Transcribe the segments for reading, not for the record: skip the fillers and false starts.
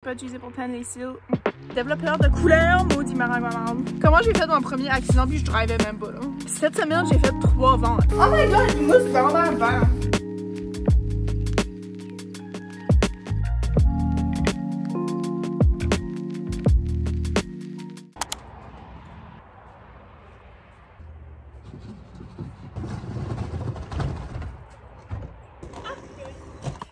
Pas utilisé pour teindre les cils. Développeur de couleurs, maudit marang. Comment j'ai fait mon premier accident puis je drivais même pas là. Cette semaine j'ai fait 3 ventes. Oh my god, il mousse dans un verre.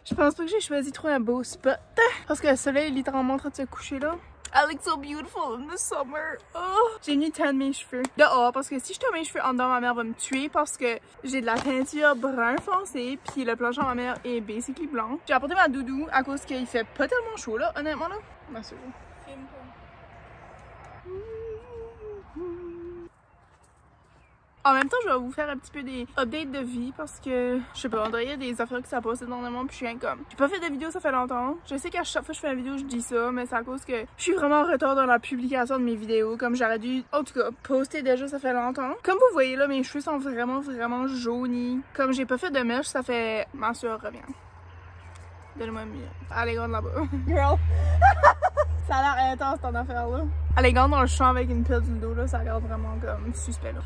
Je pense pas que j'ai choisi trop un beau spot parce que le soleil est littéralement en train de se coucher là. I look so beautiful in the summer. Oh. J'ai mis teindre mes cheveux dehors parce que si je teins mes cheveux en dedans, ma mère va me tuer parce que j'ai de la teinture brun foncé puis le plancher de ma mère est basically blanc. J'ai apporté ma doudou à cause qu'il fait pas tellement chaud là, honnêtement là. Merci. En même temps, je vais vous faire un petit peu des updates de vie parce que, je sais pas, on dirait qu'il y a des affaires qui s'est passé énormément puis je suis rien comme. J'ai pas fait de vidéo, ça fait longtemps. Je sais qu'à chaque fois que je fais une vidéo, je dis ça, mais c'est à cause que je suis vraiment en retard dans la publication de mes vidéos. Comme j'aurais dû, en tout cas, poster déjà, ça fait longtemps. Comme vous voyez là, mes cheveux sont vraiment jaunis. Comme j'ai pas fait de mèche, ça fait... Ma soeur revient. Donne-moi une minute. Elle est grande là-bas. Girl! Ça a l'air intense ton affaire là. Elle est grande dans le champ avec une pile sur le dos là, ça regarde vraiment comme suspect là.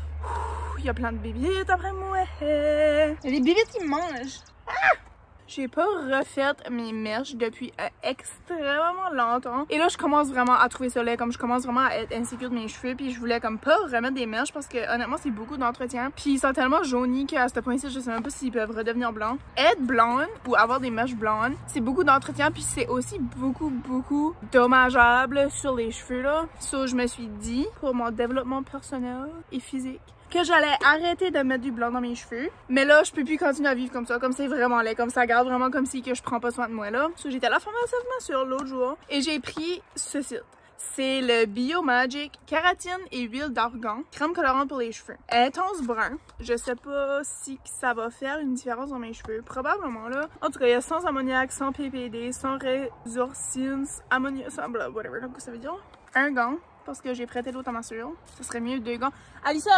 Il y a plein de bébites après moi. Il y a des bébites qui me mangent. Ah! J'ai pas refait mes mèches depuis extrêmement longtemps. Et là, je commence vraiment à trouver ça laid. Comme je commence vraiment à être insécure de mes cheveux. Puis je voulais comme pas remettre des mèches parce que honnêtement, c'est beaucoup d'entretien. Puis ils sont tellement jaunis qu'à ce point-ci, je sais même pas s'ils peuvent redevenir blancs. Être blonde ou avoir des mèches blondes, c'est beaucoup d'entretien. Puis c'est aussi beaucoup dommageable sur les cheveux là. So, je me suis dit, pour mon développement personnel et physique, que j'allais arrêter de mettre du blanc dans mes cheveux. Mais là, je peux plus continuer à vivre comme ça. Comme c'est vraiment laid. Comme ça garde vraiment comme si que je prends pas soin de moi là. So, j'étais à la pharmacie sur l'autre jour. Et j'ai pris ce site. C'est le Biomagic Kératine et huile d'argan. Crème colorante pour les cheveux. Intense brun. Je sais pas si ça va faire une différence dans mes cheveux. Probablement là. En tout cas, il y a sans ammoniac, sans PPD, sans résorcine, ammoniac, sans blah, whatever. Donc, ça veut dire un gant. Parce que j'ai prêté l'autre à ma soeur. Ce serait mieux 2 gants. Alissa!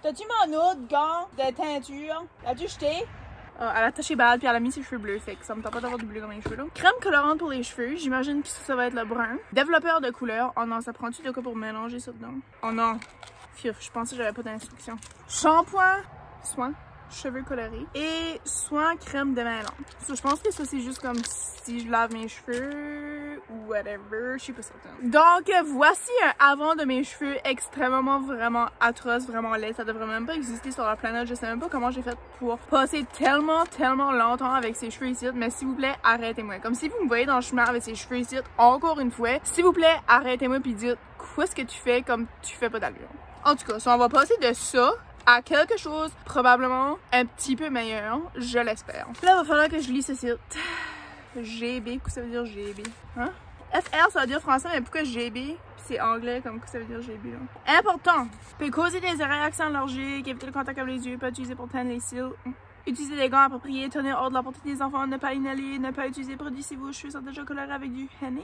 T'as-tu mon autre gant de teinture? L'as-tu jeté? Elle a taché balle puis elle a mis ses cheveux bleus. Fait que ça me tente pas d'avoir du bleu dans mes cheveux là. Crème colorante pour les cheveux. J'imagine que ça va être le brun. Développeur de couleurs. Oh non, ça prend-tu de quoi pour mélanger ça dedans? Oh non. Fiuf, je pensais que j'avais pas d'instruction. Shampoing. Soin. Cheveux colorés et soin crème de main longue. So, je pense que ça c'est juste comme si je lave mes cheveux ou whatever, je suis pas certaine. Donc voici un avant de mes cheveux extrêmement vraiment atroce, vraiment laid. Ça devrait même pas exister sur la planète. Je sais même pas comment j'ai fait pour passer tellement longtemps avec ces cheveux ici. Mais s'il vous plaît, arrêtez-moi. Comme si vous me voyez dans le chemin avec ces cheveux ici, encore une fois, s'il vous plaît, arrêtez-moi puis dites quoi est-ce que tu fais comme tu fais pas d'allure. En tout cas, on va passer de ça à quelque chose probablement un petit peu meilleur, je l'espère. Là, il va falloir que je lis ce site. GB, quoi ça veut dire GB? Hein? FR, ça veut dire français, mais pourquoi GB? C'est anglais, comme quoi ça veut dire GB, là. Important! Peut causer des réactions allergiques, éviter le contact avec les yeux, pas utiliser pour teindre les cils. Utiliser des gants appropriés, tenir hors de la portée des enfants, ne pas inhaler, ne pas utiliser produits si vos cheveux sont déjà colorés avec du henna.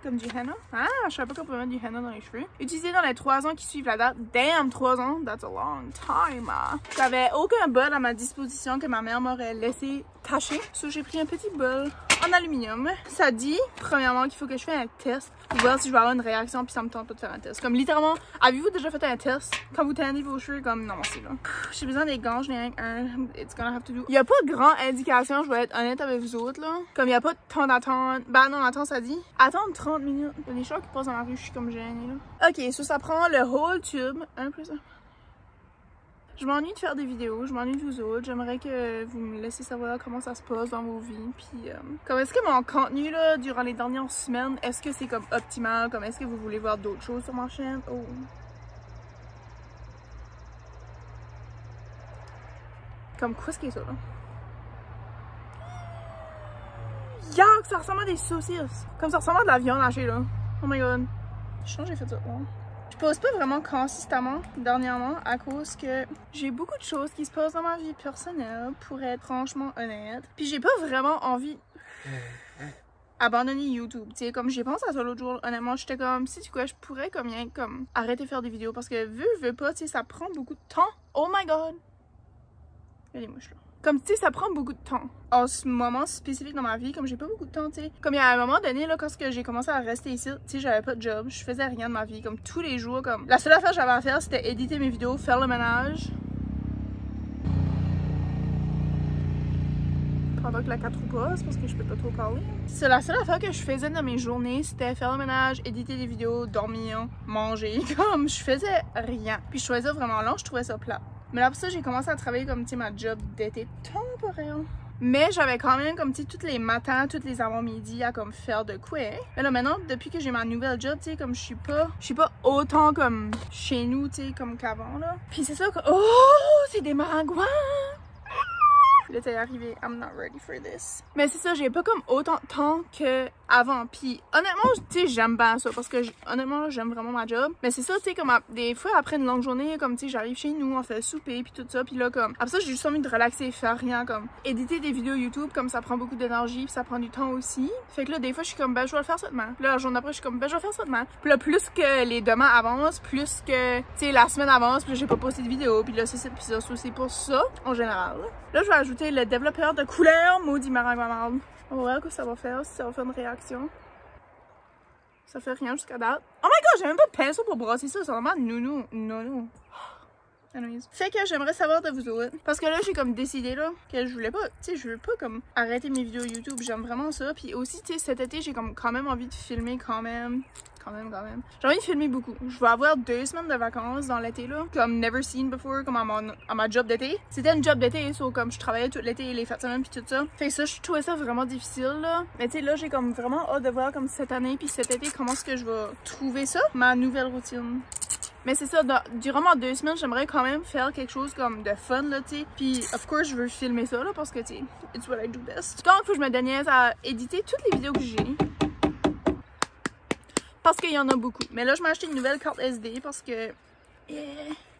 Comme du henna. Ah, je savais pas qu'on pouvait mettre du henna dans les cheveux. Utilisé dans les 3 ans qui suivent la date. Damn, 3 ans. That's a long time. J'avais aucun bol à ma disposition que ma mère m'aurait laissé tacher. So, j'ai pris un petit bol en aluminium. Ça dit, premièrement, qu'il faut que je fasse un test pour voir si je vais avoir une réaction puis ça me tente pas de faire un test. Comme littéralement, avez-vous déjà fait un test quand vous teignez vos cheveux? Comme non, c'est là. J'ai besoin des gants, je n'ai rien qu'un. It's gonna have to do. Il y a pas de grande indication, je vais être honnête avec vous autres là. Comme il y a pas de temps d'attente. Ben non, attends, ça dit. Attendre 30 minutes. Il y a des chats qui passent dans la rue, je suis comme gênée là. Ok, ça prend le whole tube. 1 plus 1. Je m'ennuie de faire des vidéos, je m'ennuie de vous autres. J'aimerais que vous me laissiez savoir comment ça se passe dans vos vies. Puis, comme est-ce que mon contenu là, durant les dernières semaines, est-ce que c'est comme optimal? Comme est-ce que vous voulez voir d'autres choses sur ma chaîne? Oh. Comme quoi, ce qui est ça là? Yuck, ça ressemble à des saucisses. Comme ça ressemble à de la viande hachée là. Oh my god. Je pense que j'ai fait ça. Oh. Je pose pas vraiment consistamment dernièrement à cause que j'ai beaucoup de choses qui se passent dans ma vie personnelle pour être franchement honnête. Puis j'ai pas vraiment envie d'abandonner YouTube. Tu sais, comme j'ai pensé à ça l'autre jour, honnêtement, j'étais comme, si tu quoi, je pourrais comme arrêter de faire des vidéos parce que veux pas, tu sais, ça prend beaucoup de temps. Oh my god! Il y a des mouches là. Comme, tu sais, ça prend beaucoup de temps. En ce moment spécifique dans ma vie, comme j'ai pas beaucoup de temps, tu sais. Comme il y a un moment donné, là, quand j'ai commencé à rester ici, tu sais, j'avais pas de job, je faisais rien de ma vie. Comme tous les jours, comme. La seule affaire que j'avais à faire, c'était éditer mes vidéos, faire le ménage. Pendant que la 4 roues passe, parce que je peux pas trop parler. C'est la seule affaire que je faisais dans mes journées, c'était faire le ménage, éditer des vidéos, dormir, manger. Comme, je faisais rien. Puis je trouvais ça vraiment long, je trouvais ça plat. Mais là, pour ça, j'ai commencé à travailler comme, tu sais, ma job d'été temporaire. Mais j'avais quand même, comme, tu sais, tous les matins, tous les avant-midi à, comme, faire de quoi. Mais là, maintenant, depuis que j'ai ma nouvelle job, tu sais, comme, je suis pas autant, comme, chez nous, tu sais, comme qu'avant, là. Puis c'est ça que... Oh! C'est des maringouins! Là, t'es arrivé, I'm not ready for this. Mais c'est ça, j'ai pas comme autant de temps qu'avant. Puis honnêtement, tu sais, j'aime bien ça parce que honnêtement, j'aime vraiment ma job. Mais c'est ça, tu sais, comme des fois après une longue journée, comme tu sais, j'arrive chez nous, on fait le souper, puis tout ça. Puis là, comme après ça, j'ai juste envie de relaxer et faire rien. Comme éditer des vidéos YouTube, comme ça prend beaucoup d'énergie, puis ça prend du temps aussi. Fait que là, des fois, je suis comme, ben, je vais le faire ça demain. Puis là, la journée après, je suis comme, ben, je vais faire ça demain. Puis là, plus que les demain avancent, plus que, tu sais, la semaine avance, puis j'ai pas posté de vidéo. Puis là, c'est aussi pour ça, en général. Là, je vais ajouter le développeur de couleurs, maudit maringouin. On va voir ce que ça va faire, si ça va faire une réaction. Ça fait rien jusqu'à date. Oh my god, j'ai même pas de pinceau pour brosser ça, c'est vraiment nounou. Non. Anyways. Fait que j'aimerais savoir de vous autres. Parce que là, j'ai comme décidé là que je voulais pas, tu sais, je veux pas comme arrêter mes vidéos YouTube. J'aime vraiment ça. Puis aussi, tu sais, cet été, j'ai comme quand même envie de filmer quand même. J'ai envie de filmer beaucoup. Je vais avoir 2 semaines de vacances dans l'été là. Comme never seen before, comme à ma job d'été. C'était une job d'été, so comme je travaillais tout l'été, les fêtes de semaine puis tout ça. Fait que ça, je trouvais ça vraiment difficile là. Mais tu sais, là, j'ai comme vraiment hâte de voir comme cette année puis cet été, comment est-ce que je vais trouver ça, ma nouvelle routine. Mais c'est ça, durant mes 2 semaines, j'aimerais quand même faire quelque chose comme de fun, là, tu sais. Puis, of course, je veux filmer ça, là, parce que, tu sais, it's what I do best. Donc, il faut que je me déniaise à éditer toutes les vidéos que j'ai. Parce qu'il y en a beaucoup. Mais là, je m'ai acheté une nouvelle carte SD parce que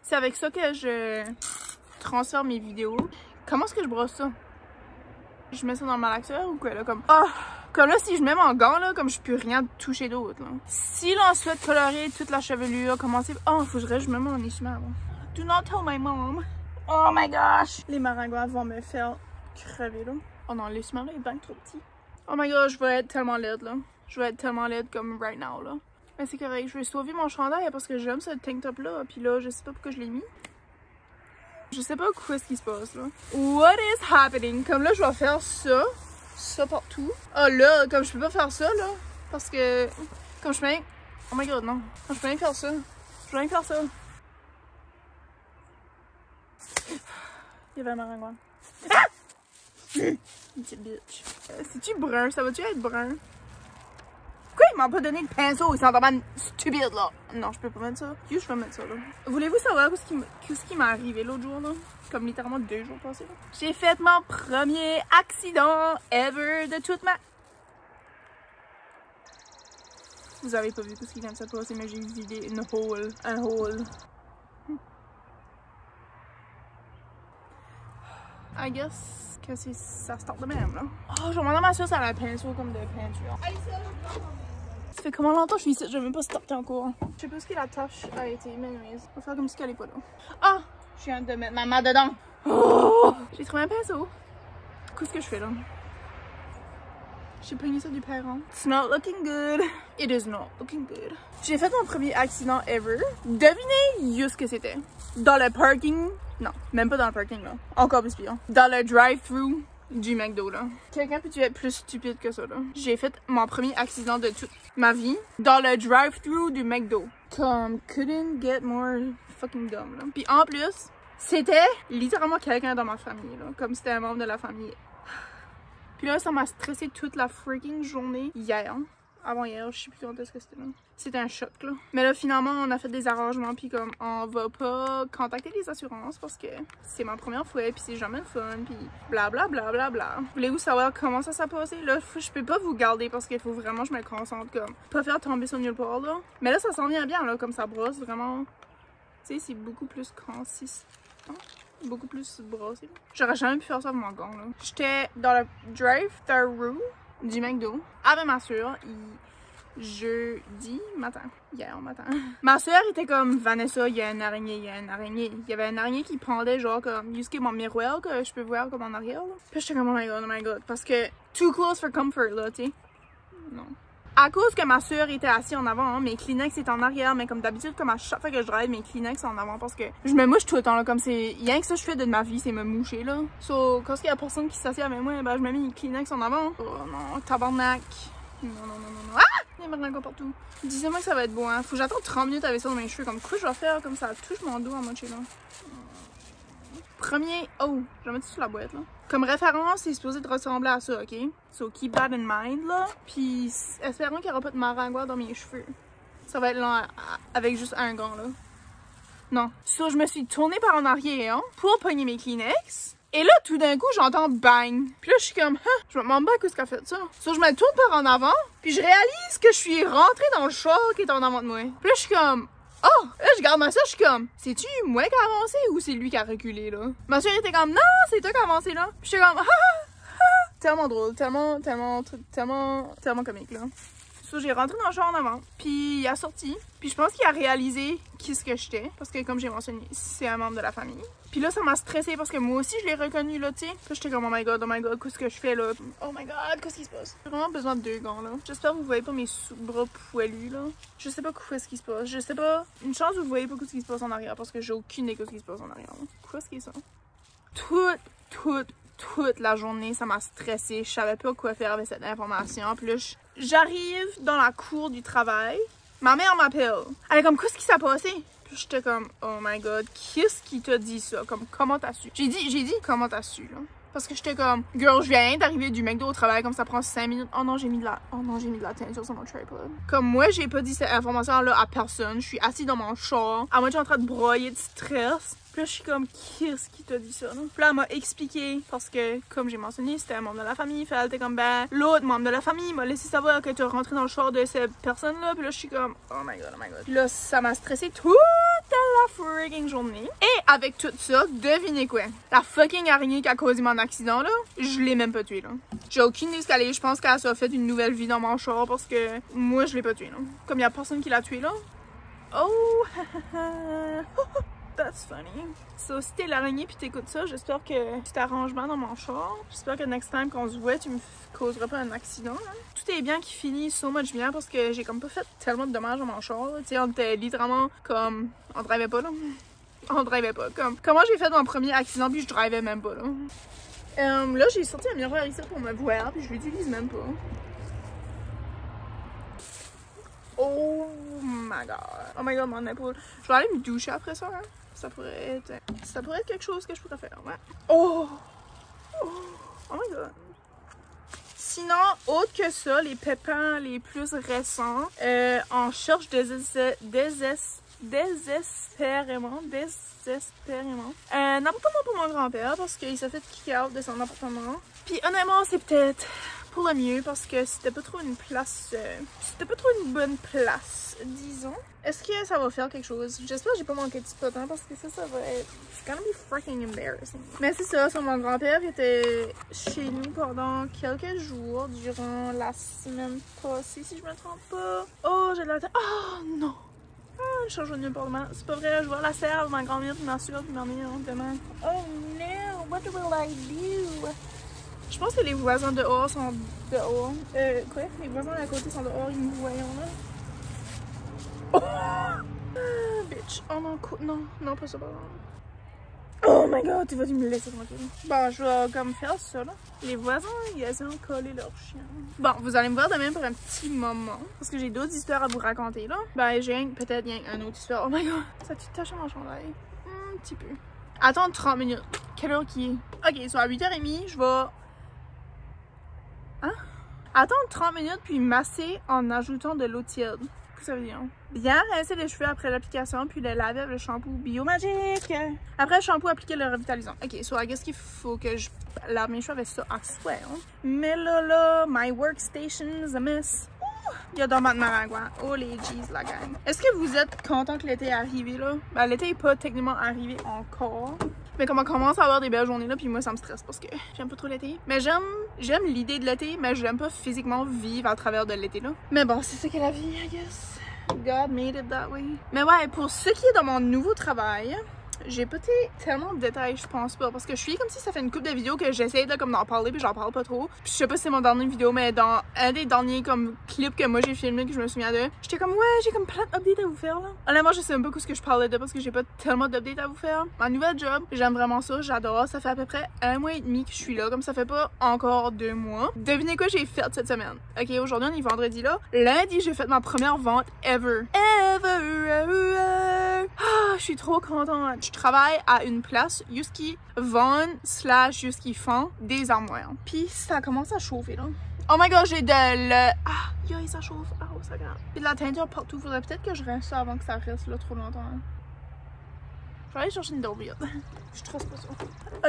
c'est avec ça que je transfère mes vidéos. Comment est-ce que je brosse ça? Je mets ça dans le malaxeur ou quoi, là, comme... Ah! Comme là, si je mets mon gant, là, comme je peux rien toucher d'autre, là. Si l'on souhaite colorer toute la chevelure, commencer... Oh, faudrait que je mette mon essuie-main avant. Do not tell my mom. Oh my gosh! Les maringouins vont me faire crever, là. Oh non, l'essuie-main, là, est bien trop petit. Oh my god, je vais être tellement laide, là. Je vais être tellement laide comme right now, là. Mais c'est correct, je vais sauver mon chandail parce que j'aime ce tank top-là. Puis là, je sais pas pourquoi je l'ai mis. Je sais pas quoi ce qui se passe, là. What is happening? Comme là, je vais faire ça. Ça partout. Ah là, comme je peux pas faire ça là, parce que comme je peux... Oh my god, non. Comme je peux rien faire ça. Je peux rien faire ça. Il y avait un maringouin. Ah! Une petite bitch. C'est-tu brun? Ça va-tu être brun? Pourquoi ils m'ont pas donné de pinceau? Ils sont vraiment stupides là. Non, je peux pas mettre ça. Je vais mettre ça là. Voulez-vous savoir ce qui m'est arrivé l'autre jour là? Comme littéralement 2 jours passés là. J'ai fait mon premier accident ever de toute ma... Vous avez pas vu tout ce qui vient de se passer, mais j'ai vidé un hole. I guess que ça start de même là. Oh, je m'en ai sûr ça a un pinceau comme de peinture. Ça fait comment longtemps que je suis ici? Je vais même pas starter encore. Je sais pas ce que la tâche a été, mais anyways. On va faire comme si elle est pas là. Ah! Je viens de mettre ma main dedans. Oh! J'ai trouvé un pinceau. Qu'est-ce que je fais là? J'ai pogné ça du parent. It's not looking good. It is not looking good. J'ai fait mon premier accident ever. Devinez juste ce que c'était. Dans le parking. Non, même pas dans le parking là. Encore plus pire. Dans le drive-thru du McDo là. Quelqu'un peut-tu être plus stupide que ça là? J'ai fait mon premier accident de toute ma vie dans le drive-thru du McDo. Comme couldn't get more fucking dumb là. Puis en plus, c'était littéralement quelqu'un dans ma famille là. Comme c'était un membre de la famille. Puis là, ça m'a stressé toute la freaking journée hier. Avant-hier, je sais plus quand est-ce que c'était là. C'était un choc là. Mais là, finalement, on a fait des arrangements. Puis comme, on va pas contacter les assurances parce que c'est ma première fois. Puis c'est jamais le fun. Puis blablabla. Voulez-vous savoir comment ça s'est passé? Là, je peux pas vous garder parce qu'il faut vraiment que je me concentre. Comme, pas faire tomber sur nulle part là. Mais là, ça s'en vient bien là. Comme ça brosse vraiment. Tu sais, c'est beaucoup plus consistant. Beaucoup plus brossé. J'aurais jamais pu faire ça avec mon gant là. J'étais dans le drive-thru du McDo avec ma soeur. jeudi matin. Hier matin. Ma soeur était comme, Vanessa, il y a une araignée, il y a une araignée. Il y avait une araignée qui pendait genre comme, jusqu'à mon miroir que je peux voir comme en arrière. Là. Puis j'étais comme, oh my god. Parce que, too close for comfort là, tu sais. Non. À cause que ma soeur était assise en avant, hein, mes Kleenex étaient en arrière, mais comme d'habitude, comme à chaque fois que je drive, mes Kleenex sont en avant parce que je me mouche tout le temps, là, comme c'est rien que ça je fais de ma vie, c'est me moucher, là. So, quand il y a personne qui s'assied avec moi, ben je me mets mes Kleenex en avant. Oh non, tabarnak. Non. Ah! Il y a maintenant encore partout. Disais-moi que ça va être beau, hein. Faut que j'attende 30 minutes avec ça dans mes cheveux, comme quoi je vais faire, comme ça touche mon dos en mode chez là. Premier, oh, je vais mettre ça sur la boîte, là. Comme référence, c'est supposé de ressembler à ça, ok? So, keep that in mind, là. Puis, espérons qu'il n'y aura pas de maringouin dans mes cheveux. Ça va être là, avec juste un gant, là. Non. So, je me suis tournée par en arrière, hein, pour pogner mes Kleenex. Et là, tout d'un coup, j'entends bang. Puis là, je suis comme, je me demande pas qu'est-ce qu'elle a fait ça. So, je me tourne par en avant, puis je réalise que je suis rentrée dans le char qui est en avant de moi. Puis là, je suis comme, oh! Là, je garde ma soeur, je suis comme, c'est-tu moi qui a avancé ou c'est lui qui a reculé, là? Ma soeur était comme, non, c'est toi qui a avancé, là. Puis j'étais comme, tellement drôle, tellement comique, là. So, j'ai rentré dans le char en avant, puis il a sorti. Puis je pense qu'il a réalisé qui ce que j'étais, parce que comme j'ai mentionné, c'est un membre de la famille. Puis là, ça m'a stressé parce que moi aussi, je l'ai reconnu, là, tu sais. Puis j'étais comme, oh my god, qu'est-ce que je fais, là? Oh my god, qu'est-ce qui se passe? J'ai vraiment besoin de 2 gants, là. J'espère que vous voyez pas mes bras poilus, là. Je sais pas qu'est-ce qui se passe. Je sais pas. Une chance que vous voyez pas qu'est-ce qui se passe en arrière, parce que j'ai aucune idée qu'est-ce qui se passe en arrière, là. Qu'est-ce qui est ça? Toute la journée, ça m'a stressée. Je savais pas quoi faire avec cette information. Puis là, j'arrive dans la cour du travail. Ma mère m'appelle. Elle est comme, qu'est-ce qui s'est passé? Puis j'étais comme, oh my god, qu'est-ce qui t'a dit ça? Comme, comment t'as su? J'ai dit, comment t'as su, là? Parce que j'étais comme, girl, je viens d'arriver du McDo au travail, comme ça prend 5 minutes. Oh non, j'ai mis de la teinture sur mon tripod. Comme moi, j'ai pas dit cette information-là à personne. Je suis assise dans mon char, à moitié en train de broyer de stress. Puis là, je suis comme, qu'est-ce qui t'a dit ça, là? Puis là, elle m'a expliqué, parce que, comme j'ai mentionné, c'était un membre de la famille. Fait elle était comme, ben, l'autre membre de la famille m'a laissé savoir que tu es rentré dans le char de cette personne-là. Puis là, je suis comme, oh my god. Puis là, ça m'a stressé toute la freaking journée. Et avec tout ça, devinez quoi? La fucking araignée qui a causé mon accident, là, je l'ai même pas tuée, là. J'ai aucune idée ce qu'elle est. Je pense qu'elle a fait une nouvelle vie dans mon char parce que moi, je l'ai pas tuée, là. Comme il y a personne qui l'a tuée, là. Oh, that's funny. So, si t'es l'araignée pis t'écoutes ça, j'espère que tu t'arranges bien dans mon char. J'espère que next time qu'on se voit, tu me causeras pas un accident. Hein. Tout est bien qui finit so much bien parce que j'ai comme pas fait tellement de dommages dans mon char. Tu sais, on était littéralement comme... On drivait pas, là. On drivait pas. Comme... Comment j'ai fait mon premier accident puis je drivais même pas, là. Là, j'ai sorti un miroir ici pour me voir puis je l'utilise même pas. Oh my god, mon épaule. Je vais aller me doucher après ça, hein. Ça pourrait être quelque chose que je pourrais faire, ouais. Oh my god. Sinon, autre que ça, les pépins les plus récents, on cherche désespérément un appartement pour mon grand-père parce qu'il s'est fait kick out de son appartement. Puis honnêtement, c'est peut-être pour le mieux parce que c'était pas trop une place, c'était pas trop une bonne place, disons. Est-ce que ça va faire quelque chose? J'espère que j'ai pas manqué de spot, hein, parce que ça va être... It's gonna be freaking embarrassing. Mais c'est ça, mon grand-père était chez nous pendant quelques jours durant la semaine passée, si je me trompe pas. Oh, j'ai de la tête. Oh non! Ah, je change de nulle part demain. C'est pas vrai, je vois la serre, ma grand-mère, puis ma soeur, puis ma mère demain. Oh no, what will I do? Je pense que les voisins dehors sont dehors. Quoi? Les voisins à côté sont dehors, ils nous voient là. Oh! Ah, bitch. Oh non, non, pas ça, pas ça. Oh my god, tu vas me laisser tranquille. Bon, je vais comme faire ça, là. Les voisins, ils ont collé leur chien. Bon, vous allez me voir demain pour un petit moment. Parce que j'ai d'autres histoires à vous raconter, là. Ben, j'ai peut-être une autre histoire. Oh my god, ça te tache mon chandail. Un petit peu. Attends 30 minutes. Quelle heure qui est? Ok, soit à 8h30, je vais... Hein? Attendre 30 minutes puis masser en ajoutant de l'eau tiède. Qu'est-ce que ça veut dire? Bien rincer les cheveux après l'application puis les laver avec le shampoo Bio Magique. Après le shampoo, appliquer le revitalisant. Ok, so I guess qu'il faut que je lave mes cheveux avec ça à souhait. Hein? Mais là, my workstation's a mess. Il y a dans ma maringouin. Oh les jeez, la gang. Est-ce que vous êtes content que l'été est arrivé là? Ben, l'été est pas techniquement arrivé encore. Mais comme on commence à avoir des belles journées là, puis moi ça me stresse parce que j'aime pas trop l'été. Mais j'aime l'idée de l'été, mais j'aime pas physiquement vivre à travers de l'été là. Mais bon, c'est ça qu'est la vie, I guess. God made it that way. Mais ouais, pour ce qui est de mon nouveau travail, j'ai pas tellement de détails, je pense pas, parce que je suis comme si ça fait une couple de vidéos que j'essaie de comme d'en parler puis j'en parle pas trop. Puis je sais pas si c'est mon dernier vidéo, mais dans un des derniers comme clips que moi j'ai filmé que je me souviens de, j'étais comme ouais, j'ai comme plein d'updates à vous faire là. Honnêtement, je sais même pas ce que je parlais de parce que j'ai pas tellement d'updates à vous faire. Ma nouvelle job, j'aime vraiment ça, j'adore. Ça fait à peu près 1 mois et demi que je suis là, comme ça fait pas encore 2 mois. Devinez quoi j'ai fait cette semaine. Ok, aujourd'hui on est vendredi là. Lundi, j'ai fait ma première vente ever. Ah, je suis trop contente. Je travaille à une place Yuski Von / Yuski font des armoires. Puis ça commence à chauffer là. Oh my god, j'ai de le... Ah, yo, ça chauffe. Ah, oh, ça grave. Puis de la teinture partout. Faudrait peut-être que je rince ça avant que ça reste là trop longtemps. Je vais aller chercher une dormir. Je trace pas ça.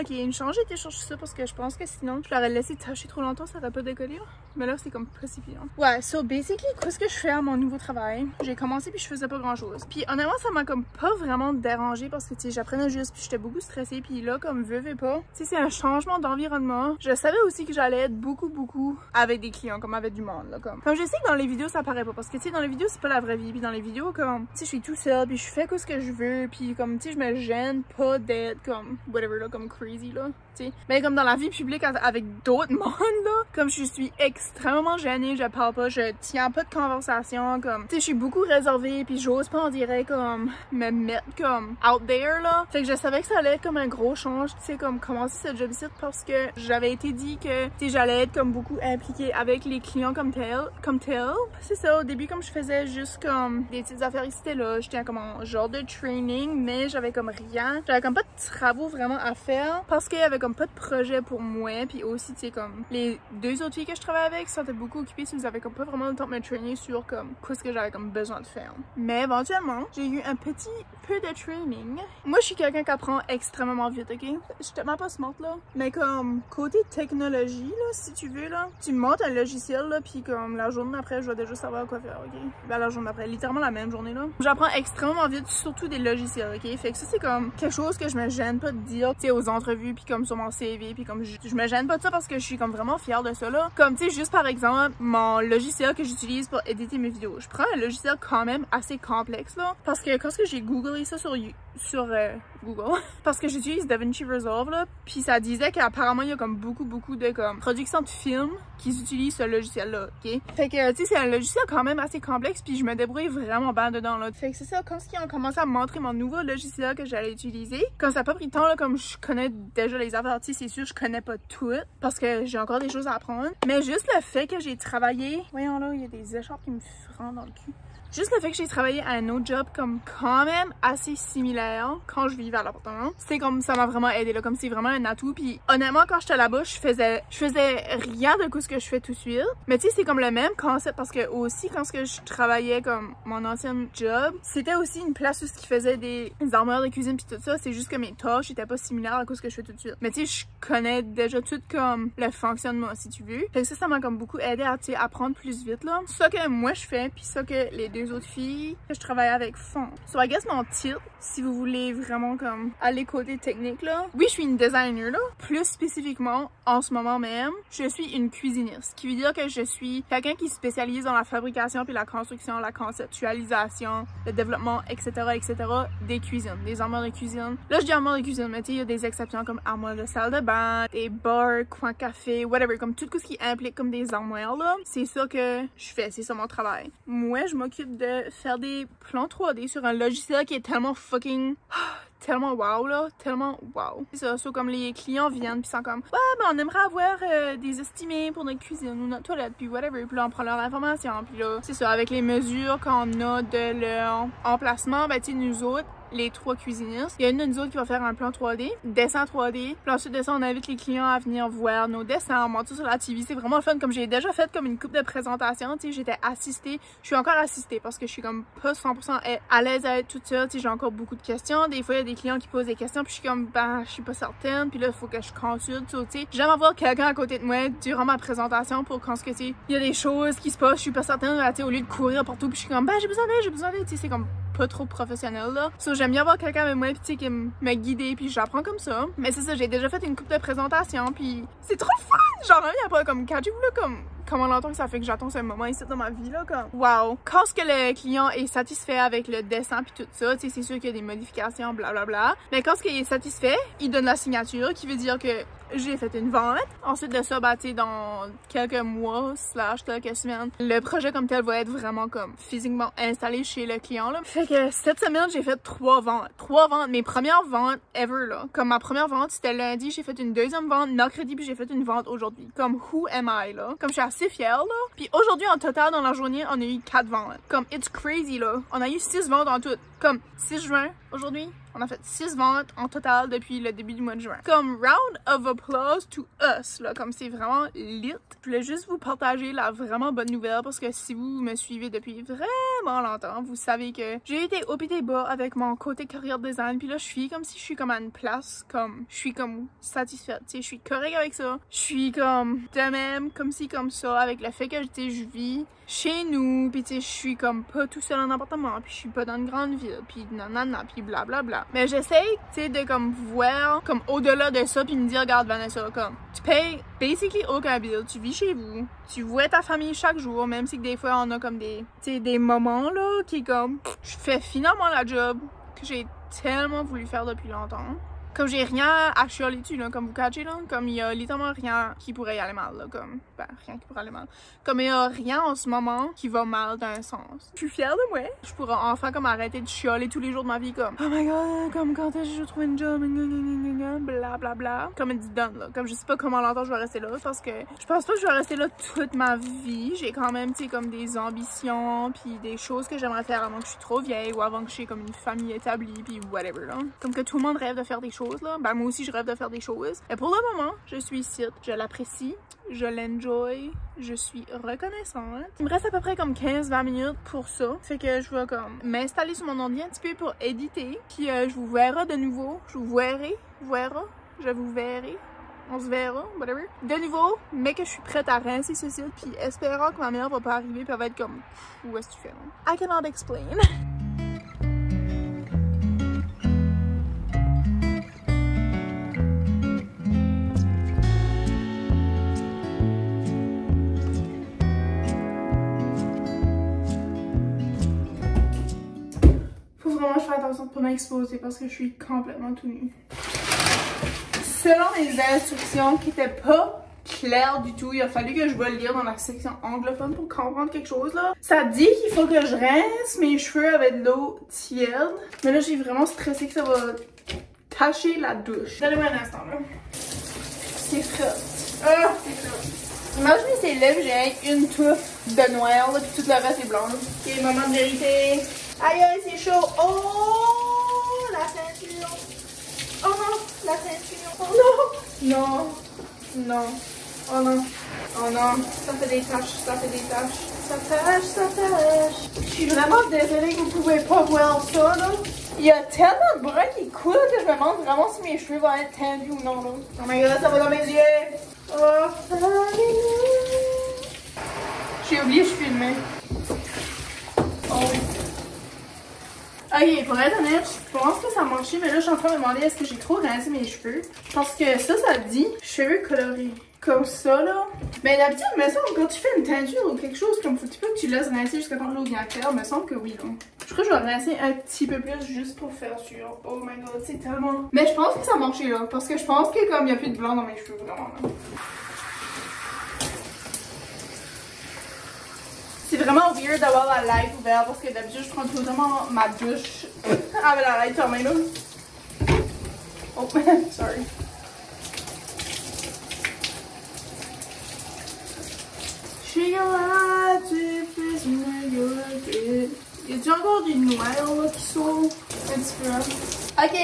Ok, une chance, j'ai été chercher ça parce que je pense que sinon, je l'aurais laissé tâcher trop longtemps, ça aurait pas décollé. Mais là, c'est comme précipitant. Ouais, so basically, qu'est-ce que je fais à mon nouveau travail? J'ai commencé puis je faisais pas grand chose. Puis honnêtement, ça m'a comme pas vraiment dérangé parce que tu sais, j'apprenais juste puis j'étais beaucoup stressée. Puis là, comme veux pas, tu sais, c'est un changement d'environnement. Je savais aussi que j'allais être beaucoup avec des clients, comme avec du monde. Là, comme je sais que dans les vidéos, ça paraît pas parce que tu sais, dans les vidéos, c'est pas la vraie vie. Puis dans les vidéos, comme tu sais, je suis tout seul puis je fais ce que je veux. Puis comme tu sais, je me gêne pas d'être comme whatever là, comme crazy là. T'sais. Mais comme dans la vie publique avec d'autres mondes là, comme je suis extrêmement gênée, je parle pas, je tiens pas de conversation, comme tu sais, je suis beaucoup réservée puis j'ose pas on dirait comme me mettre comme out there là. Fait que je savais que ça allait être comme un gros change, tu sais, comme commencer ce job site parce que j'avais été dit que tu sais, j'allais être comme beaucoup impliquée avec les clients comme tel. C'est ça, au début comme je faisais juste comme des petites affaires ici là, j'étais comme en genre de training, mais j'avais comme rien, j'avais comme pas de travaux vraiment à faire parce qu'il y avait comme pas de projet pour moi, puis aussi tu sais comme les 2 autres filles que je travaille avec sont beaucoup occupées, si vous avez comme pas vraiment le temps de me trainer sur comme quoi ce que j'avais comme besoin de faire. Mais éventuellement, j'ai eu un petit peu de training. Moi je suis quelqu'un qui apprend extrêmement vite, ok? Je suis tellement pas smart là, mais comme côté technologie là, si tu veux là, tu montes un logiciel là, puis comme la journée après je vais déjà savoir quoi faire, ok? Ben la journée après, littéralement la même journée là. J'apprends extrêmement vite, surtout des logiciels, ok? Fait que ça c'est comme quelque chose que je me gêne pas de dire, tu sais, aux entrevues puis comme sur mon CV, puis comme je me gêne pas de ça parce que je suis comme vraiment fière de ça là. Comme tu sais, juste par exemple, mon logiciel que j'utilise pour éditer mes vidéos. Je prends un logiciel quand même assez complexe là, parce que quand j'ai googlé ça sur Google, parce que j'utilise DaVinci Resolve là, puis ça disait qu'apparemment il y a comme beaucoup de comme production de films qui utilisent ce logiciel là, ok? Fait que tu sais, c'est un logiciel quand même assez complexe, puis je me débrouille vraiment bien dedans là. Fait que c'est ça, quand ils ont commencé à me montrer mon nouveau logiciel que j'allais utiliser, comme ça a pas pris de temps là, comme je connais déjà les affaires, tu sais, c'est sûr je connais pas tout parce que j'ai encore des choses à apprendre, mais juste le fait que j'ai travaillé, voyons là, il y a des écharpes qui me rentrent dans le cul. Juste le fait que j'ai travaillé à un autre job comme quand même assez similaire quand je vivais à l'appartement, c'est comme ça m'a vraiment aidé là, comme c'est vraiment un atout. Puis honnêtement quand j'étais là-bas, je faisais rien de ce que je fais tout de suite. Mais tu sais c'est comme le même concept parce que aussi quand je travaillais comme mon ancien job, c'était aussi une place où ils faisaient des armoires de cuisine puis tout ça. C'est juste que mes tâches étaient pas similaires à ce que je fais tout de suite. Mais tu sais je connais déjà tout comme le fonctionnement si tu veux. Fait que ça m'a comme beaucoup aidé à apprendre plus vite là. Ça que moi je fais puis ça que les 2 autres filles que je travaille avec font. So I guess mon titre, si vous voulez vraiment comme aller côté technique là, oui je suis une designer là, plus spécifiquement en ce moment même, je suis une cuisiniste, ce qui veut dire que je suis quelqu'un qui se spécialise dans la fabrication puis la construction, la conceptualisation, le développement, etc. des cuisines, des armoires de cuisine. Là je dis armoires de cuisine, mais tu sais il y a des exceptions comme armoires de salle de bain, des bars, coins café, whatever, comme tout ce qui implique comme des armoires là, c'est ça que je fais, c'est ça mon travail. Moi je m'occupe de faire des plans 3D sur un logiciel qui est tellement fucking tellement wow là, tellement wow. C'est ça, comme les clients viennent puis sont comme ouais ben on aimerait avoir des estimés pour notre cuisine ou notre toilette puis whatever, puis là on prend leur information puis là c'est ça, avec les mesures qu'on a de leur emplacement, ben tu sais nous autres les 3 cuisinistes. Il y a une de nous autres qui va faire un plan 3D, dessin 3D. Puis ensuite de ça, on invite les clients à venir voir nos dessins, monter sur la TV. C'est vraiment le fun. Comme j'ai déjà fait comme une coupe de présentation, tu sais, j'étais assistée. Je suis encore assistée parce que je suis comme pas 100% à l'aise à être toute seule. Tu sais, j'ai encore beaucoup de questions. Des fois, il y a des clients qui posent des questions, puis je suis comme, ben, je suis pas certaine. Puis là, il faut que je consulte, tu sais. J'aime avoir quelqu'un à côté de moi durant ma présentation pour quand, tu sais, il y a des choses qui se passent, je suis pas certaine, tu sais, au lieu de courir partout, puis je suis comme, ben, j'ai besoin d'aide, tu sais, c'est comme pas trop professionnel là. So, j'aime bien avoir quelqu'un avec moi, pis qui me guider, puis j'apprends comme ça. Mais c'est ça, j'ai déjà fait une couple de présentations, puis c'est trop fun! Genre, même, y a pas comme, catchez-vous là, comme, comment longtemps que ça fait que j'attends ce moment ici dans ma vie là, comme, wow! Quand ce que le client est satisfait avec le dessin puis tout ça, tu sais, c'est sûr qu'il y a des modifications, blablabla. Mais quand ce qu'il est satisfait, il donne la signature, qui veut dire que j'ai fait une vente. Ensuite de ça, bah, tu sais, dans quelques mois, / quelques semaines, le projet comme tel va être vraiment comme physiquement installé chez le client, là. Fait que cette semaine, j'ai fait 3 ventes. 3 ventes, mes premières ventes ever, là. Comme ma première vente, c'était lundi, j'ai fait une deuxième vente, mercredi, puis j'ai fait une vente aujourd'hui. Comme, who am I, là? Comme, je suis assez fière, là. Puis aujourd'hui, en total, dans la journée, on a eu 4 ventes. Comme, it's crazy, là. On a eu 6 ventes en tout. Comme, 6 juin, aujourd'hui, on a fait 6 ventes en total depuis le début du mois de juin. Comme round of applause to us, là, comme c'est vraiment lit. Je voulais juste vous partager la vraiment bonne nouvelle parce que si vous me suivez depuis vraiment longtemps, vous savez que j'ai été au pied bas avec mon côté carrière design. Puis là, je suis comme si je suis comme à une place, comme je suis comme satisfaite, tu sais, je suis correcte avec ça. Je suis comme de même, comme ci, comme ça, avec le fait que, tu sais, je vis chez nous, puis tu sais, je suis comme pas tout seul en appartement, puis je suis pas dans une grande ville, puis nanana, puis blablabla. Mais j'essaye, tu sais, de comme voir comme au-delà de ça, puis me dire, regarde Vanessa, comme tu payes basically aucun bill, tu vis chez vous, tu vois ta famille chaque jour, même si que des fois on a comme des, tu sais, des moments là qui comme, je fais finalement la job que j'ai tellement voulu faire depuis longtemps. Comme j'ai rien à chialer dessus, là, comme vous catchez, là, comme il y a littéralement rien qui pourrait y aller mal, là, comme, ben, rien qui pourrait aller mal. Comme il y a rien en ce moment qui va mal d'un sens. Je suis fière de moi. Je pourrais enfin, comme, arrêter de chialer tous les jours de ma vie, comme, oh my god, comme, quand est-ce que je vais trouver une job, blablabla, bla. Comme elle dit done, là. Comme, je sais pas comment longtemps je vais rester là, parce que je pense pas que je vais rester là toute ma vie. J'ai quand même, tu sais, comme, des ambitions, puis des choses que j'aimerais faire avant que je suis trop vieille, ou avant que j'ai, comme, une famille établie, puis whatever, là. Comme que tout le monde rêve de faire des choses. Là. Ben, moi aussi je rêve de faire des choses. Et pour le moment, je suis ici. Je l'apprécie, je l'enjoy, je suis reconnaissante. Il me reste à peu près comme 15-20 minutes pour ça. Fait que je vais comme m'installer sur mon ordi un petit peu pour éditer. Puis je vous verrai de nouveau. Je vous verrai, je vous verrai. On se verra, whatever. De nouveau, mais que je suis prête à rincer ce site. Puis espérant que ma mère va pas arriver. Puis elle va être comme, où est-ce que tu fais là? I cannot explain. Je fais attention de pas m'exposer parce que je suis complètement tout nue. Selon les instructions qui étaient pas claires du tout, il a fallu que je vais le lire dans la section anglophone pour comprendre quelque chose là. Ça dit qu'il faut que je rince mes cheveux avec de l'eau tiède. Mais là j'ai vraiment stressé que ça va tacher la douche. Donnez-moi un instant là. C'est frais. Ah, c'est frais. Imaginez ses lèvres, j'ai une touffe de noir là, puis tout le reste est blanc là. Ok, moment de vérité. Aïe aïe, c'est chaud. Oh, la ceinture. Oh non, la ceinture. Oh non. Non. Non. Oh non. Oh non. Ça fait des taches, ça fait des taches. Ça tâche, ça tâche. Je suis vraiment désolée que vous pouvez pas voir ça, là. Il y a tellement de brun qui coule que je me demande vraiment si mes cheveux vont être tendus ou non, là. Oh my god, ça va dans mes yeux. Oh. J'ai oublié que je filmais. Oh oui. Ok, pour être honnête, je pense que ça a marché, mais là je suis en train de me demander est-ce que j'ai trop rincé mes cheveux. Parce que ça dit cheveux colorés. Comme ça là. Mais d'habitude, il me semble quand tu fais une teinture ou quelque chose, comme faut-tu pas que tu laisses rincer jusqu'à temps que l'eau vient claire, il me semble que oui là. Je crois que je vais rincer un petit peu plus juste pour faire sûr. Oh my god, c'est tellement. Mais je pense que ça a marché là. Parce que je pense que comme il n'y a plus de blanc dans mes cheveux vraiment là. C'est vraiment weird d'avoir la light ouverte parce que d'habitude je prends totalement ma douche avec la light fermée là. Oh, sorry. Chocolat, tu fais une gueule. Y a-tu encore du noir là qui sort un petit peu? Ok,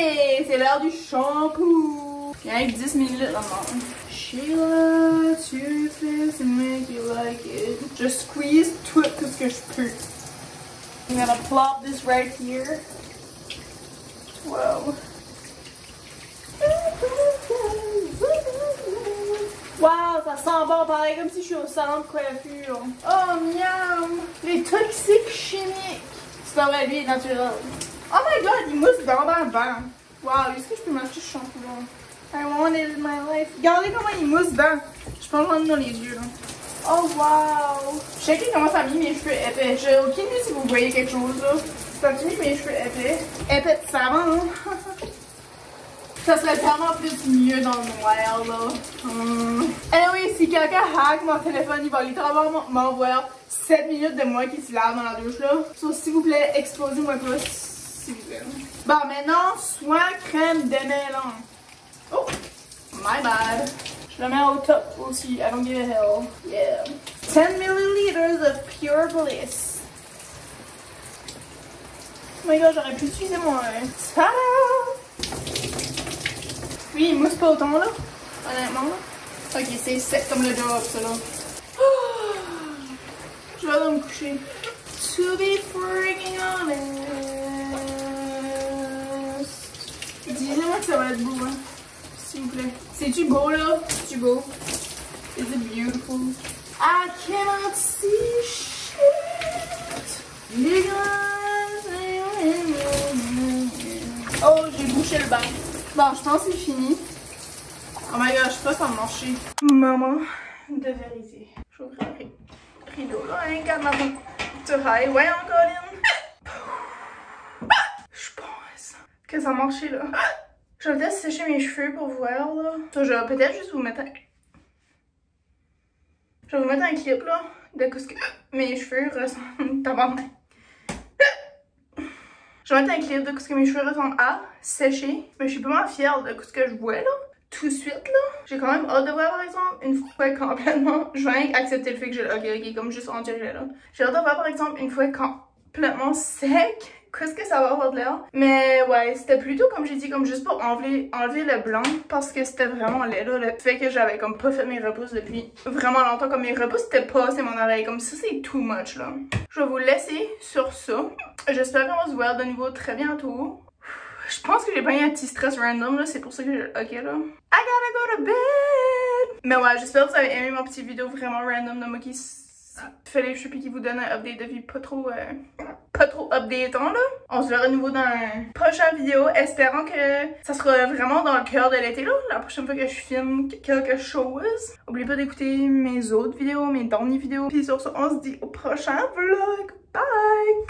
c'est l'heure du shampoo. Il y a avec 10 ml là-dedans. Sheila, tu fais c'est make you like it. Je squeeze tout ce que je peux. I'm gonna plop this right here. Wow. Wow, ça sent bon, pareil comme si je suis au salon de coiffure. Oh, miam! Les toxiques chimiques C'est pas vrai, lui il est naturel. Oh my god, il mousse dans le banc. Wow, est-ce que je peux m'acheter ce shampoo-là? I want it in my life. Regardez comment il mousse dedans. Je pense que j'en ai dans les yeux là. Oh wow! Checkez comment ça a mis mes cheveux épais. J'ai aucune idée si vous voyez quelque chose là. Ça a mis mes cheveux épais. Épais de savon. Ça serait tellement plus mieux dans le noir là. Anyway, si quelqu'un hack mon téléphone, il va littéralement m'envoyer 7 minutes de moi qui se lave dans la douche là. So, s'il vous plaît, explosez-moi pas, s'il vous plaît. Bon, maintenant, soin crème démêlant. Oh! My bad. Je le mets au top aussi. I don't give a hell. Yeah. 10 milliliters of pure bliss. Oh my god, j'aurais pu utiliser mon... Tada! Lui, il mousse pas autant là. Honnêtement là. Ok, c'est sec comme le job ça là. Oh, je vais aller me coucher. To be freaking honest. Dis-moi que ça va être beau hein. S'il vous plaît. C'est-tu beau là? C'est-tu beau? Is it beautiful? I cannot see shit. Oh, j'ai bouché le bain. Bon, je pense que c'est fini. Oh my god, je sais pas si ça va marcher. Moment de vérité. Je vais ouvrir le rideau là, hein, quand maman te high. Ouais, encore une. Je pense que ça a marché là. Je vais peut-être sécher mes cheveux pour voir là. Je vais peut-être juste vous mettre un... Je vais vous mettre un clip là de ce que mes cheveux ressemblent. Tabarnak. Je vais mettre un clip de ce que mes cheveux ressemblent à sécher. Mais je suis vraiment fière de ce que je vois là. Tout de suite là. J'ai quand même hâte de voir par exemple une fois complètement. Je vais accepter le fait que j'ai ok, comme juste en dirait là. J'ai hâte de voir par exemple une fois complètement sec. Qu'est-ce que ça va avoir de l'air? Mais ouais, c'était plutôt comme j'ai dit, comme juste pour enlever le blanc parce que c'était vraiment laid là. Le fait que j'avais comme pas fait mes repousses depuis vraiment longtemps. Comme mes repousses c'était pas c'est mon oreille. Comme ça c'est too much là. Je vais vous laisser sur ça. J'espère qu'on va se voir de nouveau très bientôt. Je pense que j'ai pas eu un petit stress random là. C'est pour ça que je... Ok là. I gotta go to bed! Mais ouais, j'espère que vous avez aimé mon petit vidéo vraiment random de moi qui fait les cheveux puis qui vous donne un update de vie pas trop updatant là. On se verra de nouveau dans une prochaine vidéo, espérant que ça sera vraiment dans le cœur de l'été là, la prochaine fois que je filme quelque chose. N'oubliez pas d'écouter mes autres vidéos, mes dernières vidéos. Puis sur ça, on se dit au prochain vlog. Bye!